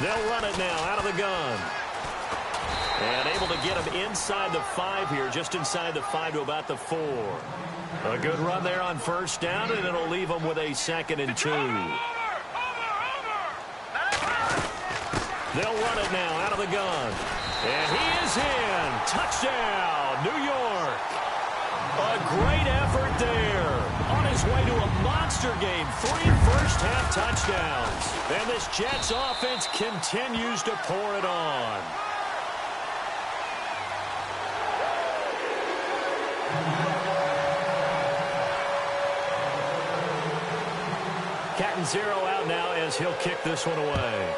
They'll run it now out of the gun. And able to get him inside the 5 here, just inside the 5 to about the 4. A good run there on first down, and it'll leave him with a 2nd and 2. They'll run it now out of the gun. And he is in. Touchdown, New York. A great effort there. On his way to a monster game. 3 first-half touchdowns. And this Jets offense continues to pour it on. Cat and 0 out now as he'll kick this one away.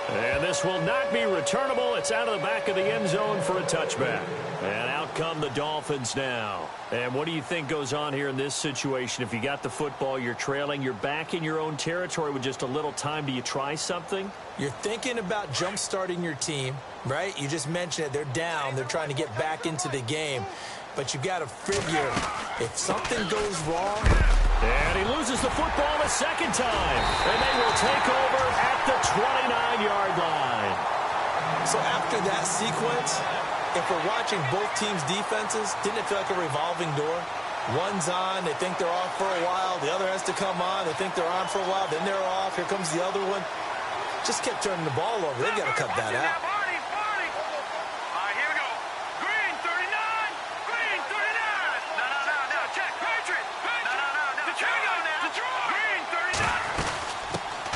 And this will not be returnable. It's out of the back of the end zone for a touchback. And out come the Dolphins now. And what do you think goes on here in this situation? If you got the football, you're trailing, you're back in your own territory with just a little time. Do you try something? You're thinking about jump-starting your team, right? You just mentioned it. They're down. They're trying to get back into the game. But you got to figure, if something goes wrong. And he loses the football a second time. And they will take over at the 29-yard line. So after that sequence, if we're watching both teams' defenses, didn't it feel like a revolving door? One's on, they think they're off for a while. The other has to come on, they think they're on for a while. Then they're off. Here comes the other one. Just kept turning the ball over. They've got to cut that out.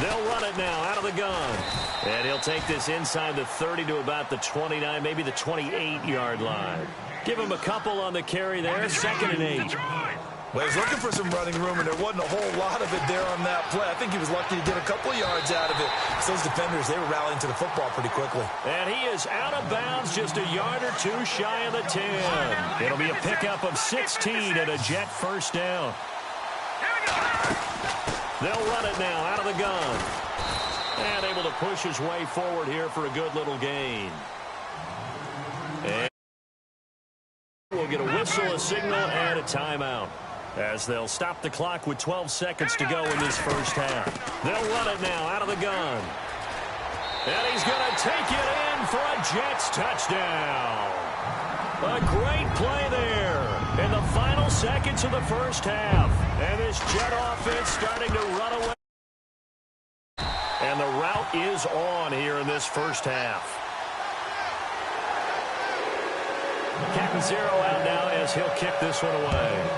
They'll run it now out of the gun. And he'll take this inside the 30 to about the 29, maybe the 28-yard line. Give him a couple on the carry there, 2nd and 8. Well, he's looking for some running room, and there wasn't a whole lot of it there on that play. I think he was lucky to get a couple of yards out of it. So those defenders, they were rallying to the football pretty quickly. And he is out of bounds, just a yard or two shy of the 10. It'll be a pickup of 16 and a Jet first down. They'll run it now out of the gun. And able to push his way forward here for a good little gain. And we'll get a whistle, a signal, and a timeout, as they'll stop the clock with 12 seconds to go in this first half. They'll run it now out of the gun. And he's going to take it in for a Jets touchdown. A great play there in the final seconds of the first half. And this Jet offense starting to run away. And the route is on here in this first half. Captain 0 out now as he'll kick this one away.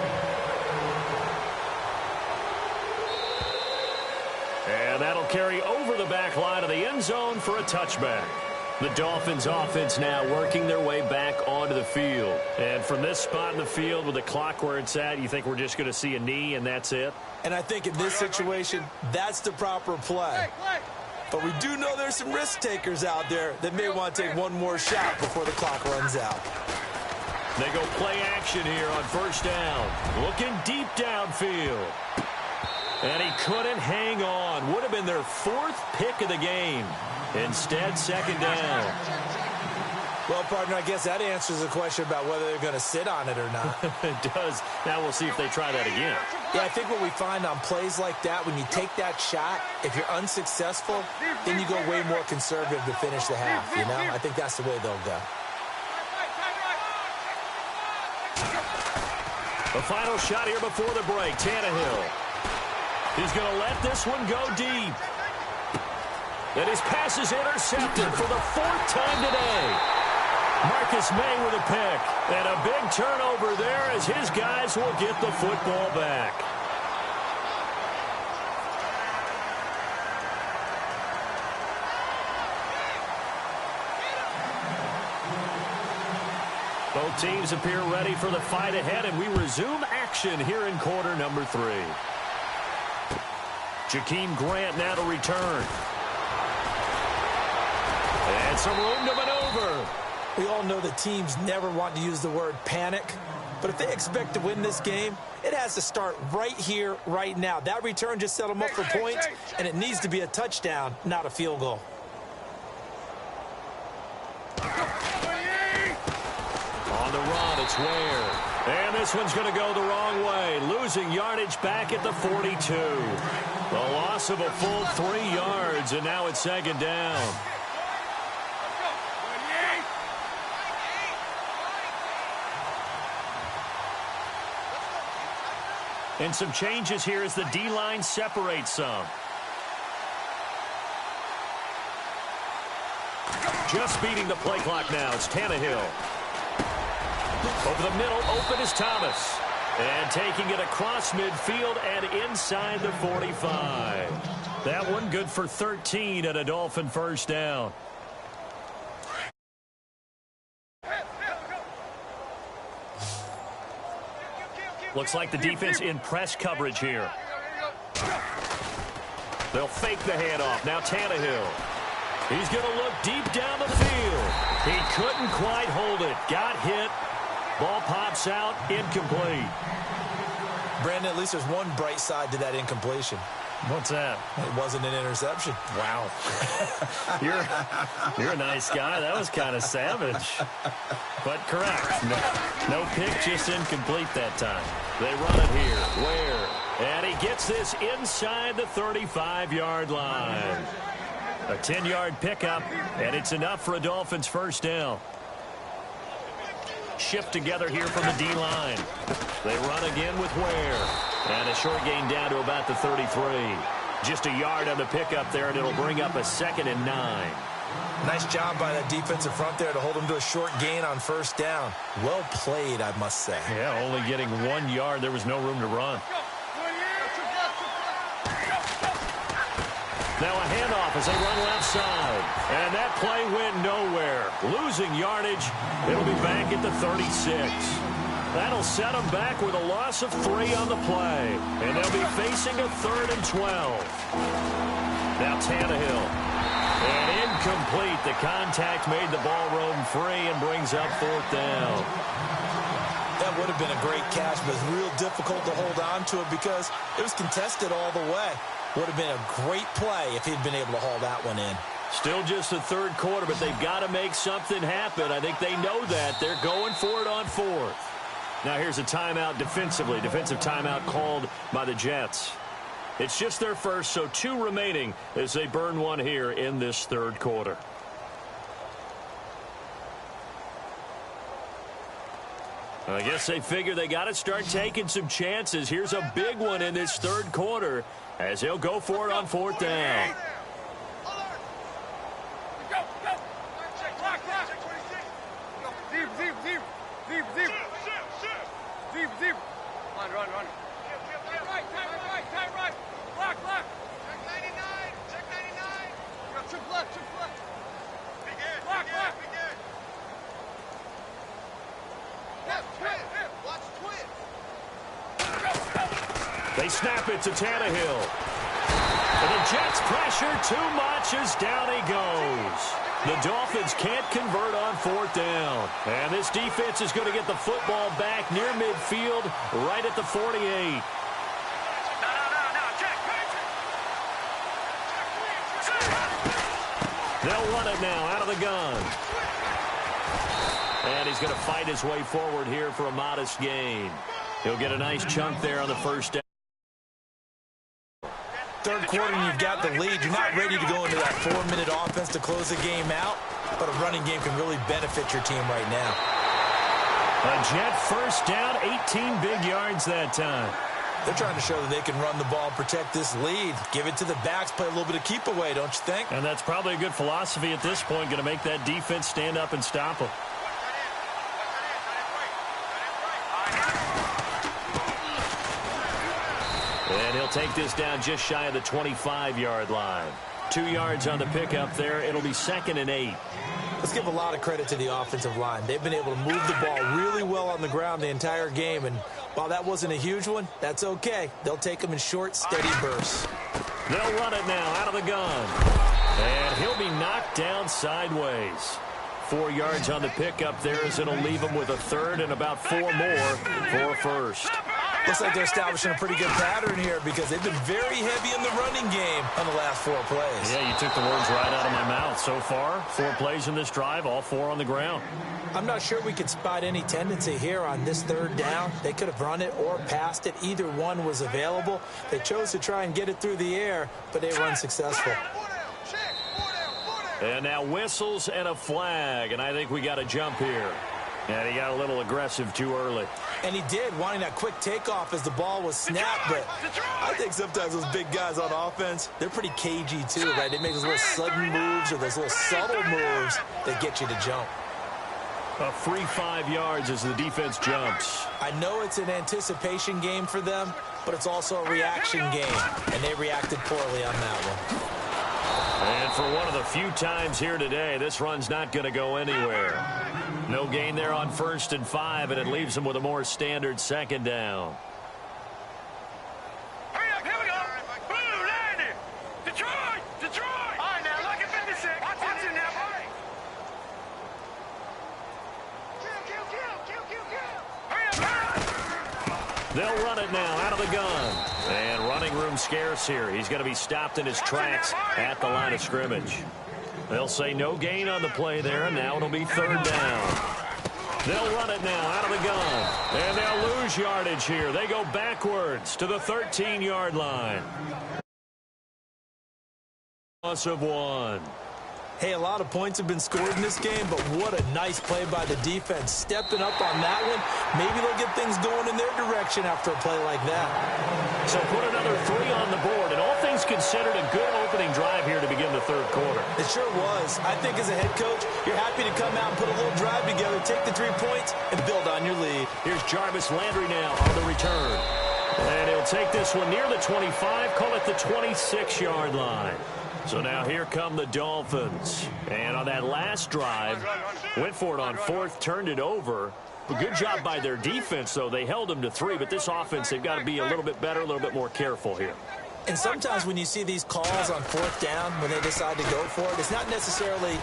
And that'll carry over the back line of the end zone for a touchback. The Dolphins offense now working their way back onto the field. And from this spot in the field with the clock where it's at, you think we're just going to see a knee and that's it? And I think in this situation, that's the proper play. But we do know there's some risk takers out there that may want to take one more shot before the clock runs out. They go play action here on first down. Looking deep downfield. And he couldn't hang on. Would have been their 4th pick of the game. Instead, 2nd down. Well, partner, I guess that answers the question about whether they're going to sit on it or not. It does. Now we'll see if they try that again. Yeah, I think what we find on plays like that, when you take that shot, if you're unsuccessful, then you go way more conservative to finish the half, you know? I think that's the way they'll go. The final shot here before the break. Tannehill. He's going to let this one go deep. And his pass is intercepted for the 4th time today. Marcus May with a pick. And a big turnover there as his guys will get the football back. Both teams appear ready for the fight ahead, and we resume action here in quarter number 3. Jakeem Grant now to return. And some room to maneuver. We all know that teams never want to use the word panic, but if they expect to win this game, it has to start right here, right now. That return just set them up for points, and it needs to be a touchdown, not a field goal. On the run, it's Ware. And this one's going to go the wrong way. Loses losing yardage back at the 42. A loss of a full 3 yards, and now it's second down. And some changes here as the D-line separates some. Just beating the play clock now. It's Tannehill. Over the middle, open is Thomas. And taking it across midfield and inside the 45. That one good for 13 and a Dolphin first down. Looks like the defense in press coverage here. They'll fake the handoff. Now Tannehill. He's going to look deep down the field. He couldn't quite hold it. Got hit. Ball pops out. Incomplete. Brandon, at least there's one bright side to that incompletion. What's that? It wasn't an interception. Wow. You're a nice guy. That was kind of savage. But correct. No pick, just incomplete that time. They run it here. Where? And he gets this inside the 35-yard line. A 10-yard pickup, and it's enough for a Dolphins first down. Shift together here from the D-line. They run again with Ware. And a short gain down to about the 33. Just a yard on the pickup there, and it'll bring up a 2nd and 9. Nice job by that defensive front there to hold him to a short gain on first down. Well played, I must say. Yeah, only getting 1 yard. There was no room to run. Now a handoff as they run left side. And that play went nowhere. Losing yardage. It'll be back at the 36. That'll set them back with a loss of 3 on the play. And they'll be facing a 3rd and 12. Now Tannehill. And incomplete. The contact made the ball roam free and brings up 4th down. That would have been a great catch, but it's real difficult to hold on to it because it was contested all the way. Would have been a great play if he'd been able to haul that one in. Still just the 3rd quarter, but they've got to make something happen. I think they know that. They're going for it on 4th. Now here's a timeout defensively. Defensive timeout called by the Jets. It's just their first, so 2 remaining as they burn one here in this 3rd quarter. I guess they figure they got to start taking some chances. Here's a big one in this 3rd quarter as he'll go for it on 4th down. Run. Tight right. Block. Check 99. Check 99. Chip left. Big head. Block. Watch twin. They snap it to Tannehill. And the Jets pressure too much as down he goes. The Dolphins can't convert on 4th down. And this defense is going to get the football back near midfield right at the 48. They'll run it now out of the gun. And he's going to fight his way forward here for a modest gain. He'll get a nice chunk there on the first down. 3rd quarter and you've got the lead. You're not ready to go into that 4-minute offense to close the game out, but a running game can really benefit your team right now. A Jet first down, 18 big yards that time. They're trying to show that they can run the ball and protect this lead. Give it to the backs, play a little bit of keep away, don't you think? And that's probably a good philosophy at this point, going to make that defense stand up and stop them. And he'll take this down just shy of the 25-yard line. 2 yards on the pickup there. It'll be 2nd and 8. Let's give a lot of credit to the offensive line. They've been able to move the ball really well on the ground the entire game. And while that wasn't a huge one, that's okay. They'll take them in short, steady bursts. They'll run it now out of the gun. And he'll be knocked down sideways. 4 yards on the pickup there as it'll leave him with a 3rd and about 4 more for a first. Looks like they're establishing a pretty good pattern here because they've been very heavy in the running game on the last 4 plays. Yeah, you took the words right out of my mouth. So far, 4 plays in this drive, all 4 on the ground. I'm not sure we could spot any tendency here on this 3rd down. They could have run it or passed it. Either one was available. They chose to try and get it through the air, but they were unsuccessful. And now whistles and a flag, and I think we got a jump here. And he got a little aggressive too early. And he did, wanting that quick takeoff as the ball was snapped. But I think sometimes those big guys on offense, they're pretty cagey too, right? They make those little sudden moves or those little subtle moves that get you to jump. A free 5 yards as the defense jumps. I know it's an anticipation game for them, but it's also a reaction game, and they reacted poorly on that one. And for one of the few times here today, this run's not going to go anywhere. No gain there on 1st and 5, and it leaves them with a more standard 2nd down. Hurry up, here we go. Blue, landing. Detroit, Detroit. All right, now, look at 56. Watch it now, boy. Kill. Hurry up. They'll run it now out of the gun. And running room scarce here. He's going to be stopped in his tracks at the line of scrimmage. They'll say no gain on the play there, and now it'll be 3rd down. They'll run it now out of the gun. And they'll lose yardage here. They go backwards to the 13-yard line. Loss of 1. Hey, a lot of points have been scored in this game, but what a nice play by the defense. Stepping up on that one, maybe they'll get things going in their direction after a play like that. So put another 3 on the board, and all things considered, a good opening drive here to begin the 3rd quarter. It sure was. I think as a head coach, you're happy to come out and put a little drive together, take the 3 points, and build on your lead. Here's Jarvis Landry now on the return. And he'll take this one near the 25, call it the 26-yard line. So now here come the Dolphins. And on that last drive, went for it on 4th, turned it over. A good job by their defense, though. They held them to 3, but this offense, they've got to be a little bit better, a little bit more careful here. And sometimes when you see these calls on 4th down, when they decide to go for it, it's not necessarily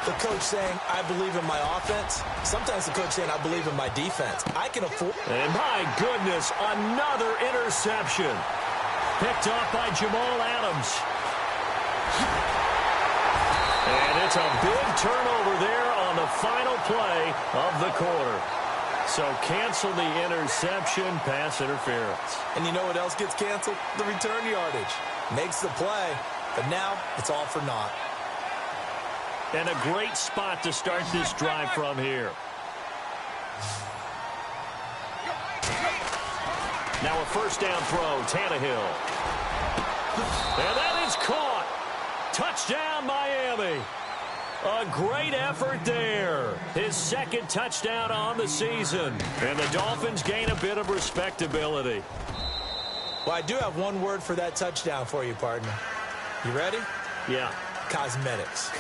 the coach saying, I believe in my offense. Sometimes the coach saying, I believe in my defense. I can afford. And my goodness, another interception. Picked off by Jamal Adams. And it's a big turnover there on the final play of the quarter. So cancel the interception, pass interference. And you know what else gets canceled? The return yardage. Makes the play, but now it's all for naught. And a great spot to start this drive from here. Now a 1st down throw, Tannehill. And that is caught. Touchdown, Miami. A great effort there. His 2nd touchdown on the season. And the Dolphins gain a bit of respectability. Well, I do have one word for that touchdown for you, partner. You ready? Yeah. Cosmetics.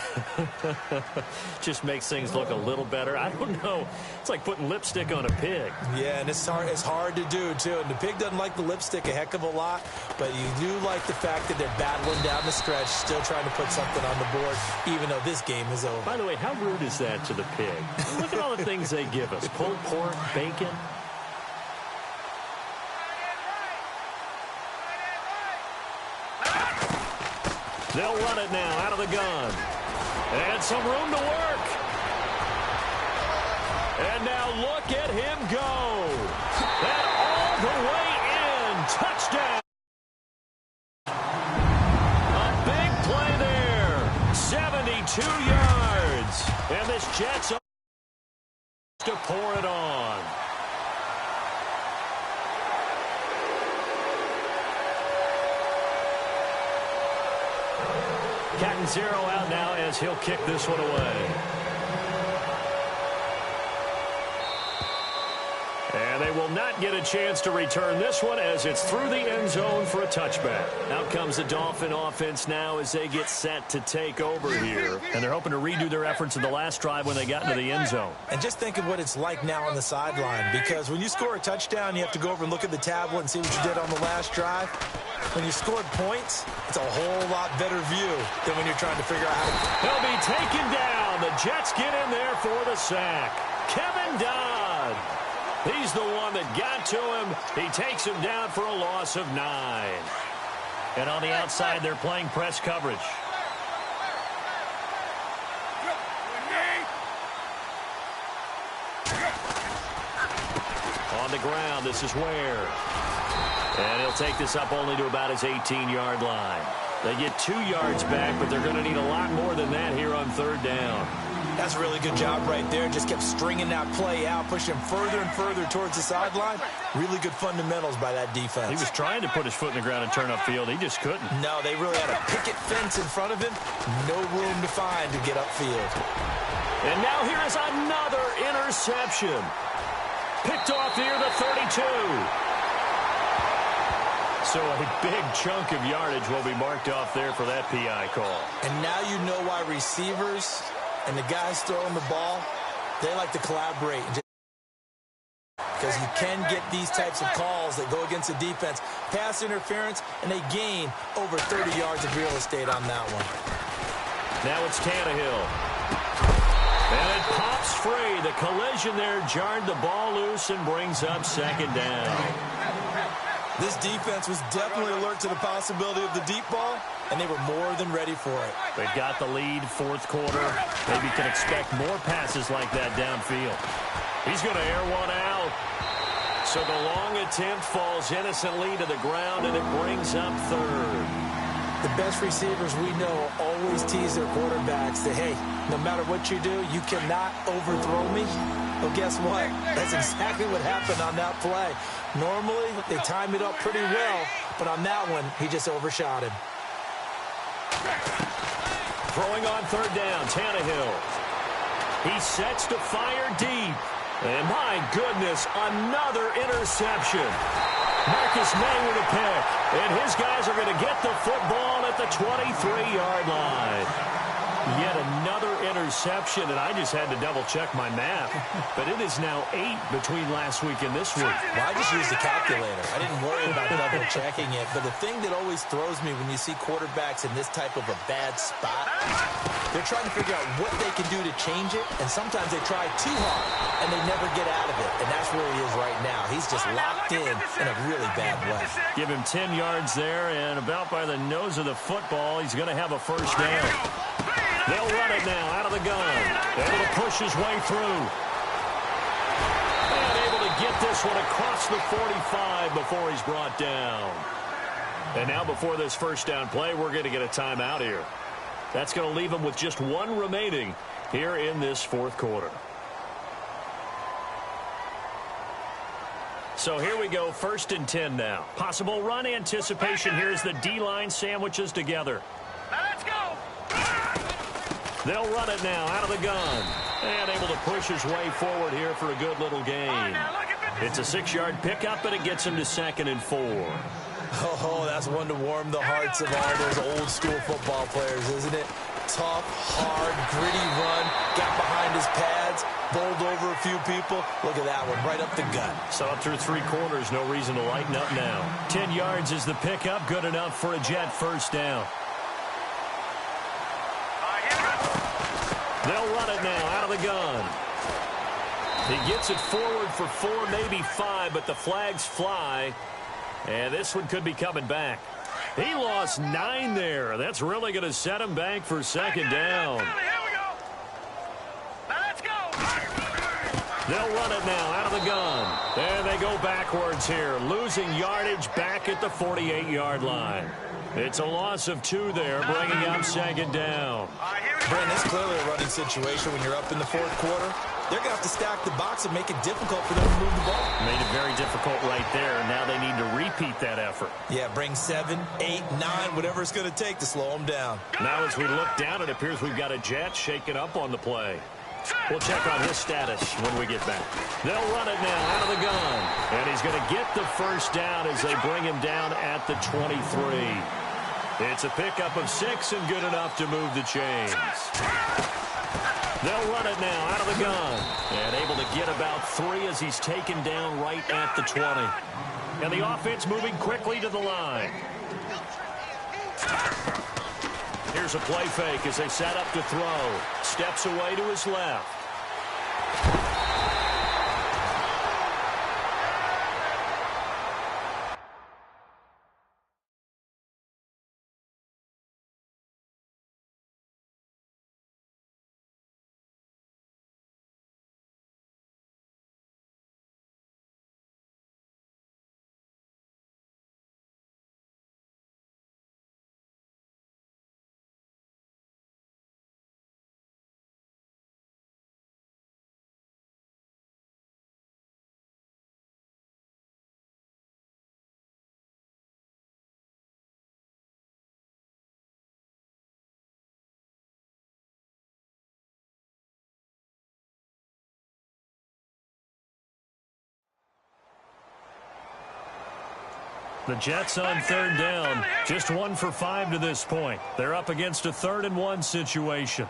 Just makes things look a little better. I don't know. It's like putting lipstick on a pig. Yeah, and it's hard to do, too. And the pig doesn't like the lipstick a heck of a lot, but you do like the fact that they're battling down the stretch, still trying to put something on the board, even though this game is over. By the way, how rude is that to the pig? Look at all the things they give us. Pulled pork, bacon. They'll run it now out of the gun. And some room to work. And now look at him go. And all the way in. Touchdown. A big play there. 72 yards. And this Jets to pour it on. Cat 0 out now as he'll kick this one away. And they will not get a chance to return this one as it's through the end zone for a touchback. Out comes the Dolphin offense now as they get set to take over here. And they're hoping to redo their efforts in the last drive when they got into the end zone. And just think of what it's like now on the sideline, because when you score a touchdown, you have to go over and look at the tablet and see what you did on the last drive. When you scored points, it's a whole lot better view than when you're trying to figure out how to... They'll be taken down. The Jets get in there for the sack. Kevin Dodd. He's the one that got to him. He takes him down for a loss of 9. And on the outside, they're playing press coverage. On the ground, this is Ware. And he'll take this up only to about his 18-yard line. They get 2 yards back, but they're going to need a lot more than that here on 3rd down. That's a really good job right there. Just kept stringing that play out, pushing him further and further towards the sideline. Really good fundamentals by that defense. He was trying to put his foot in the ground and turn upfield. He just couldn't. No, they really had a picket fence in front of him. No room to find to get upfield. And now here is another interception. Picked off near the 32. So a big chunk of yardage will be marked off there for that PI call. And now you know why receivers and the guys throwing the ball, they like to collaborate. Because you can get these types of calls that go against the defense. Pass interference, and they gain over 30 yards of real estate on that one. Now it's Tannehill. And it pops free. The collision there jarred the ball loose and brings up 2nd down. This defense was definitely alert to the possibility of the deep ball, and they were more than ready for it. They've got the lead, 4th quarter. Maybe can expect more passes like that downfield. He's going to air one out. So the long attempt falls innocently to the ground, and it brings up 3rd. The best receivers we know always tease their quarterbacks that, hey, no matter what you do, you cannot overthrow me. Well, guess what? That's exactly what happened on that play. Normally, they time it up pretty well, but on that one, he just overshot him. Throwing on 3rd down, Tannehill. He sets to fire deep. And my goodness, another interception. Marcus May with a pick. And his guys are going to get the football at the 23-yard line. Yet another interception, and I just had to double-check my math. But it is now 8 between last week and this week. Well, I just used a calculator. I didn't worry about double-checking it. But the thing that always throws me when you see quarterbacks in this type of a bad spot, they're trying to figure out what they can do to change it, and sometimes they try too hard, and they never get out of it. And that's where he is right now. He's just locked in a really bad way. Give him 10 yards there, and about by the nose of the football, he's going to have a 1st down. They'll run it now out of the gun. Able to push his way through. And able to get this one across the 45 before he's brought down. And now before this 1st down play, we're going to get a timeout here. That's going to leave him with just 1 remaining here in this 4th quarter. So here we go, 1st and 10 now. Possible run anticipation here as the D-line sandwiches together. Let's go. They'll run it now out of the gun. And able to push his way forward here for a good little gain. It's a 6-yard pickup, and it gets him to 2nd and 4. Oh, that's one to warm the hearts of all those old-school football players, isn't it? Tough, hard, gritty run. Got behind his pads, bowled over a few people. Look at that one, right up the gut. Saw it through 3 quarters. No reason to lighten up now. 10 yards is the pickup. Good enough for a Jet 1st down. They'll run it now out of the gun. He gets it forward for 4, maybe 5, but the flags fly. And this one could be coming back. He lost 9 there. That's really going to set him back for 2nd down. They'll run it now out of the gun. And they go backwards here, losing yardage back at the 48-yard line. It's a loss of 2 there, bringing up 2nd down. Brent, it's clearly a running situation when you're up in the 4th quarter. They're going to have to stack the box and make it difficult for them to move the ball. Made it very difficult right there. Now they need to repeat that effort. Yeah, bring 7, 8, 9, whatever it's going to take to slow them down. Now as we look down, it appears we've got a Jet shaking up on the play. We'll check on his status when we get back. They'll run it now out of the gun. And he's going to get the 1st down as they bring him down at the 23. It's a pickup of 6 and good enough to move the chains. They'll run it now out of the gun. And able to get about 3 as he's taken down right at the 20. And the offense moving quickly to the line. Here's a play fake as they set up to throw. Steps away to his left. The Jets on third down. Just 1 for 5 to this point. They're up against a 3rd and 1 situation.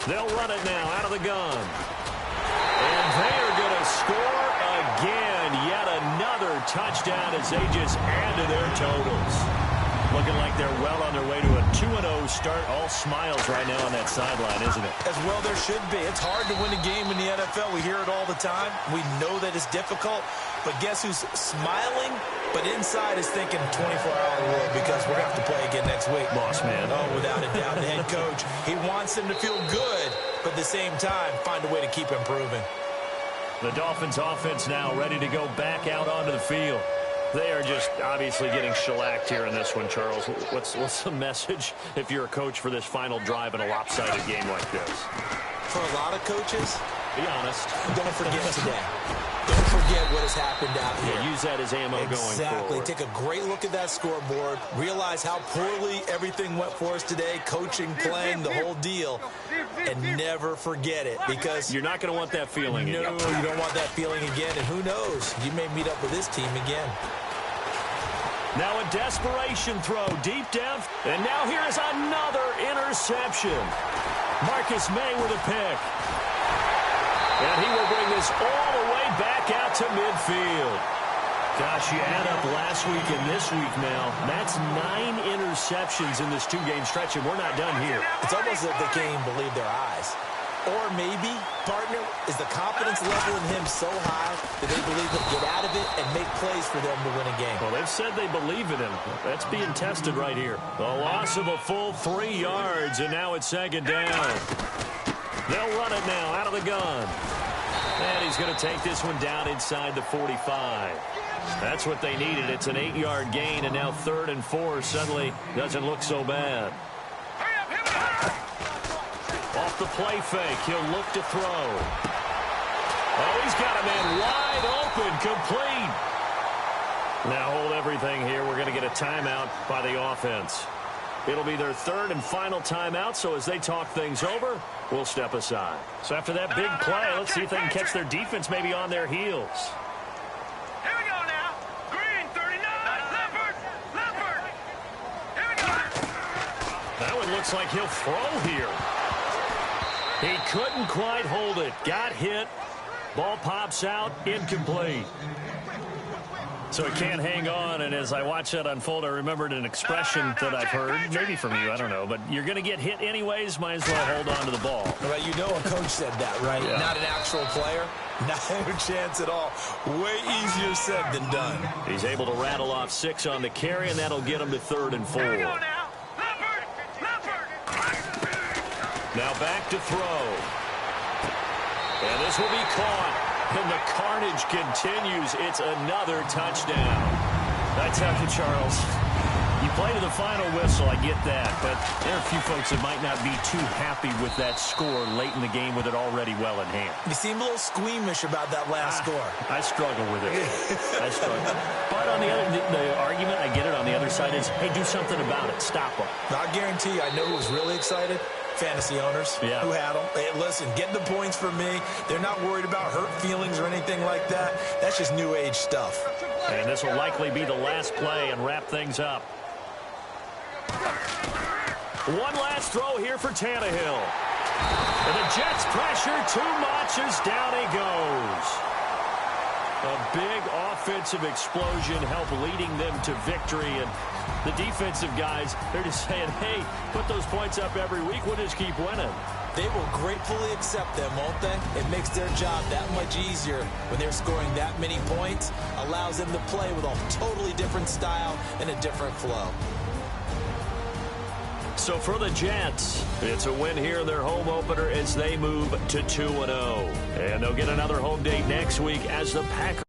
They'll run it now out of the gun. And they are going to score again. Yet another touchdown as they just add to their totals. Looking like they're well on their way to a 2-0 start. All smiles right now on that sideline, isn't it? As well there should be. It's hard to win a game in the NFL. We hear it all the time. We know that it's difficult. But guess who's smiling? But inside is thinking 24-hour rule because we're going to have to play again next week. Boss man. Oh, without a doubt, the head coach. He wants them to feel good, but at the same time, find a way to keep improving. The Dolphins offense now ready to go back out onto the field. They are just obviously getting shellacked here in this one, Charles. What's the message if you're a coach for this final drive in a lopsided game like this? For a lot of coaches, be honest. Don't forget today. Don't forget what has happened out here. Yeah, use that as ammo going forward. Exactly. Take a great look at that scoreboard. Realize how poorly everything went for us today. Coaching, playing, the whole deal. And never forget it because you're not going to want that feeling again. No, you don't want that feeling again. And who knows? You may meet up with this team again. Now a desperation throw deep down. And now here is another interception. Marcus May with a pick. And he will bring this all the way back out to midfield. Gosh, you add up last week and this week now. That's 9 interceptions in this 2-game stretch, and we're not done here. It's almost like they can't even believe their eyes. Or maybe, partner, is the confidence level in him so high that they believe he'll get out of it and make plays for them to win a game. Well, they've said they believe in him. That's being tested right here. A loss of a full 3 yards, and now it's 2nd down. They'll run it now out of the gun. And he's going to take this one down inside the 45. That's what they needed. It's an 8-yard gain, and now 3rd and 4 suddenly doesn't look so bad. Off the play fake, he'll look to throw. Oh, he's got a man wide open, complete. Now hold everything here. We're going to get a timeout by the offense. It'll be their 3rd and final timeout, so as they talk things over, we'll step aside. So after that big play, let's see if they can catch their defense maybe on their heels. Here we go now. Green, 39. Leopard. Here we go. That one looks like he'll throw here. He couldn't quite hold it. Got hit. Ball pops out. Incomplete. So he can't hang on, and as I watch that unfold, I remembered an expression that I've heard, maybe from you, I don't know, but you're going to get hit anyways, might as well hold on to the ball. Right, you know a coach said that, right? Yeah. Not an actual player. Not a chance at all. Way easier said than done. He's able to rattle off 6 on the carry, and that'll get him to 3rd and 4. Here we go now. Leopard. Now back to throw. And this will be caught. And the carnage continues. It's another touchdown. I tell you, Charles, you play to the final whistle, I get that. But there are a few folks that might not be too happy with that score late in the game with it already well in hand. You seem a little squeamish about that last score. I struggle with it. I struggle. But on the argument, I get it on the other side is, hey, do something about it. Stop them. I guarantee you, I know who was really excited. Fantasy owners who had them. Hey, listen, get the points for me. They're not worried about hurt feelings or anything like that. That's just new age stuff. And this will likely be the last play and wrap things up. One last throw here for Tannehill. And the Jets pressure too much as down he goes. A big offensive explosion helped leading them to victory. And the defensive guys, they're just saying, hey, put those points up every week. We'll just keep winning. They will gratefully accept them, won't they? It makes their job that much easier when they're scoring that many points. Allows them to play with a totally different style and a different flow. So for the Jets, it's a win here in their home opener as they move to 2-0. And they'll get another home date next week as the Packers.